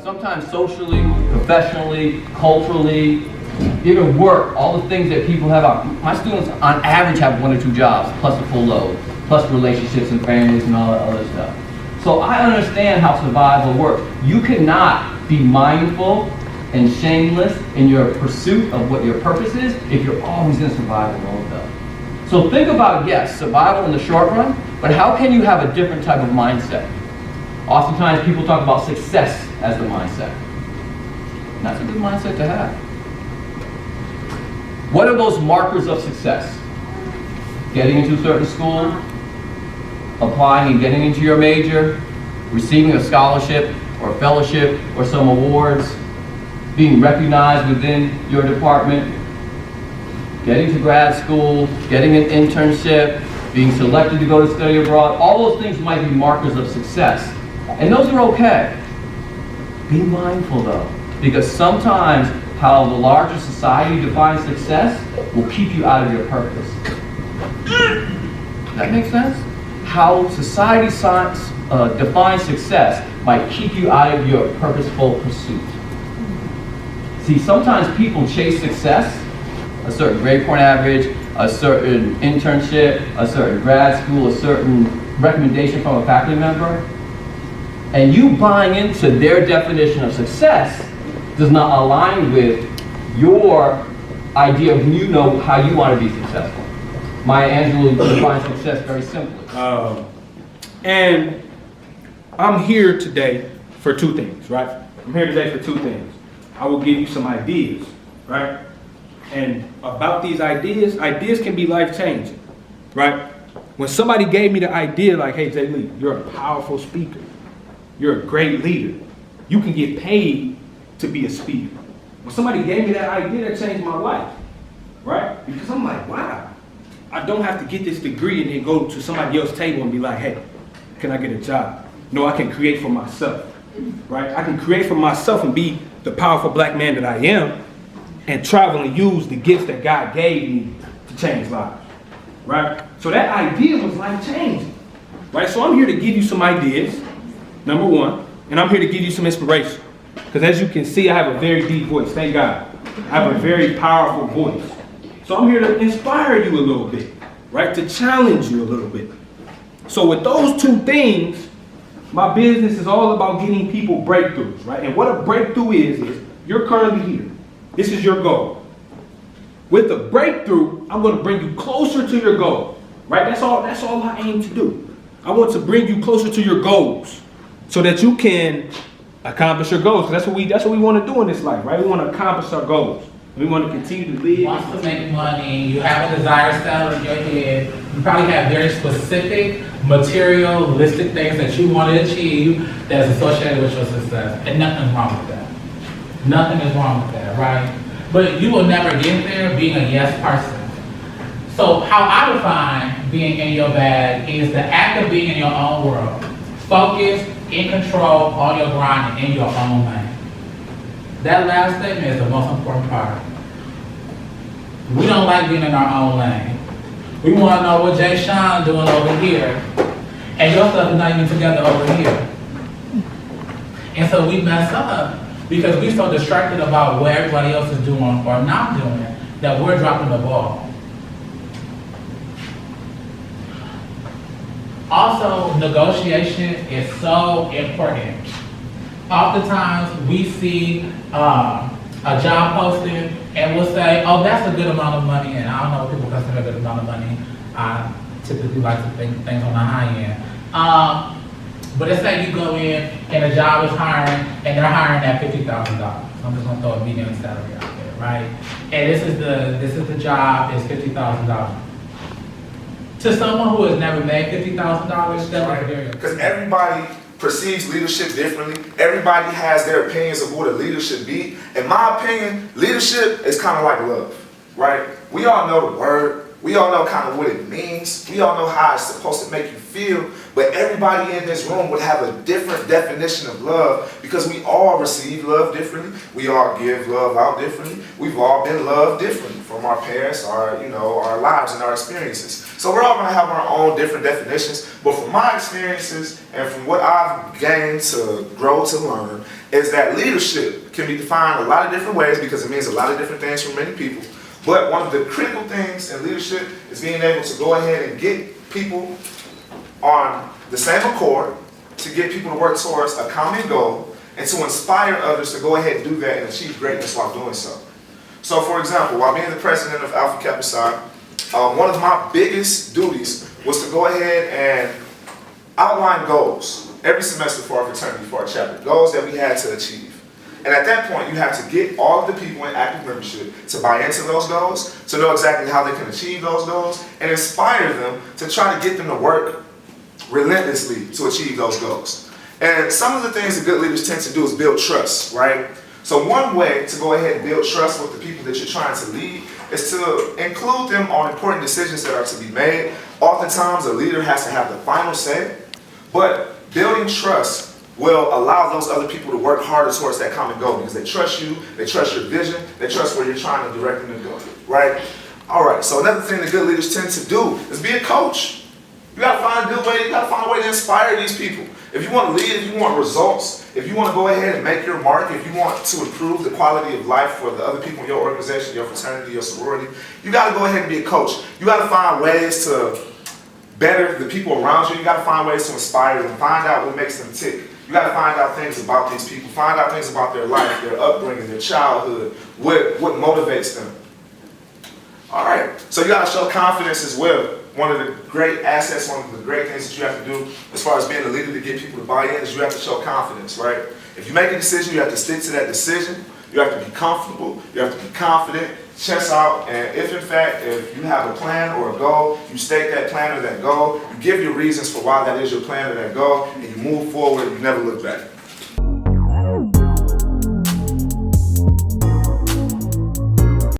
sometimes socially, professionally, culturally, even work, all the things that people have. My students on average have 1 or 2 jobs, plus a full load, plus relationships and families and all that other stuff. So I understand how survival works. You cannot be mindful and shameless in your pursuit of what your purpose is if you're always in survival mode though. So think about, yes, survival in the short run, but how can you have a different type of mindset? Oftentimes people talk about success as the mindset. And that's a good mindset to have. What are those markers of success? Getting into a certain school, applying and getting into your major, receiving a scholarship or fellowship or some awards, being recognized within your department, getting to grad school, getting an internship, being selected to go to study abroad. All those things might be markers of success. And those are okay. Be mindful though, because sometimes how the larger society defines success will keep you out of your purpose. That makes sense? How society defines success might keep you out of your purposeful pursuit. See, sometimes people chase success, a certain grade point average, a certain internship, a certain grad school, a certain recommendation from a faculty member, and you buying into their definition of success does not align with your idea of how you want to be successful. Maya Angelou defines success very simply. And I'm here today for 2 things, right? I'm here today for 2 things. I will give you some ideas, right? And about these ideas can be life-changing, right? When somebody gave me the idea like, hey, Jay Lee, you're a powerful speaker. You're a great leader. You can get paid to be a speaker. When somebody gave me that idea, that changed my life, right? Because I'm like, wow, I don't have to get this degree and then go to somebody else's table and be like, hey, can I get a job? No, I can create for myself, right? I can create for myself and be the powerful black man that I am and travel and use the gifts that God gave me to change lives, right? So that idea was life-changing, right? So I'm here to give you some ideas, number 1, and I'm here to give you some inspiration. Because as you can see, I have a very deep voice, thank God. I have a very powerful voice. So I'm here to inspire you a little bit, right? To challenge you a little bit. So with those 2 things, my business is all about getting people breakthroughs, right? And what a breakthrough is you're currently here. This is your goal. With the breakthrough, I'm going to bring you closer to your goal, right? That's all I aim to do. I want to bring you closer to your goals so that you can accomplish your goals. That's what we want to do in this life, right? We want to accomplish our goals. We want to continue to live. You want to make money, you have a desire settled in your head, you probably have very specific, materialistic things that you want to achieve that's associated with your success. And nothing's wrong with that. Nothing is wrong with that, right? But you will never get there being a yes person. So how I define being in your bag is the act of being in your own world. Focused, in control, on your grind, and in your own lane. That last statement is the most important part. We don't like being in our own lane. We want to know what Jay Sean doing over here, and your stuff is not even together over here. And so we mess up because we're so distracted about what everybody else is doing or not doing that we're dropping the ball. Also, negotiation is so important. Oftentimes, we see a job posting and we'll say, oh, that's a good amount of money, and I don't know what people consider a good amount of money. I typically like to think things on the high end. But let's say you go in and a job is hiring and they're hiring at $50,000. I'm just gonna throw a median salary out there, right? And this is the job is $50,000. To someone who has never made $50,000, that's very because everybody perceives leadership differently. Everybody has their opinions of what a leader should be. In my opinion, leadership is kind of like love, right? We all know the word. We all know kind of what it means. We all know how it's supposed to make you feel. But everybody in this room would have a different definition of love because we all receive love differently. We all give love out differently. We've all been loved differently from our parents, our lives and our experiences. So we're all going to have our own different definitions. But from my experiences and from what I've gained to grow to learn, is that leadership can be defined a lot of different ways because it means a lot of different things for many people. But one of the critical things in leadership is being able to go ahead and get people on the same accord, to get people to work towards a common goal, and to inspire others to go ahead and do that and achieve greatness while doing so. So for example, while being the president of Alpha Kappa Psi, one of my biggest duties was to go ahead and outline goals every semester for our fraternity, for our chapter, goals that we had to achieve. And at that point, you have to get all of the people in active membership to buy into those goals, to know exactly how they can achieve those goals, and inspire them to try to get them to work relentlessly to achieve those goals. And some of the things that good leaders tend to do is build trust, right? So one way to go ahead and build trust with the people that you're trying to lead is to include them on important decisions that are to be made. Oftentimes, a leader has to have the final say, but building trust will allow those other people to work harder towards that common goal because they trust you, they trust your vision, they trust where you're trying to direct them to go, right? All right, so another thing that good leaders tend to do is be a coach. You gotta find a good way, you gotta find a way to inspire these people. If you want to lead, if you want results, if you want to go ahead and make your mark, if you want to improve the quality of life for the other people in your organization, your fraternity, your sorority, you gotta go ahead and be a coach. You gotta find ways to better the people around you. You gotta find ways to inspire them, find out what makes them tick. You gotta find out things about these people, find out things about their life, their upbringing, their childhood, what motivates them. All right, so you gotta show confidence as well. One of the great assets, one of the great things that you have to do as far as being a leader to get people to buy in is you have to show confidence, right? If you make a decision, you have to stick to that decision. You have to be comfortable, you have to be confident, chest out, and if in fact, if you have a plan or a goal, you state that plan or that goal, you give your reasons for why that is your plan or that goal, and you move forward, you never look back.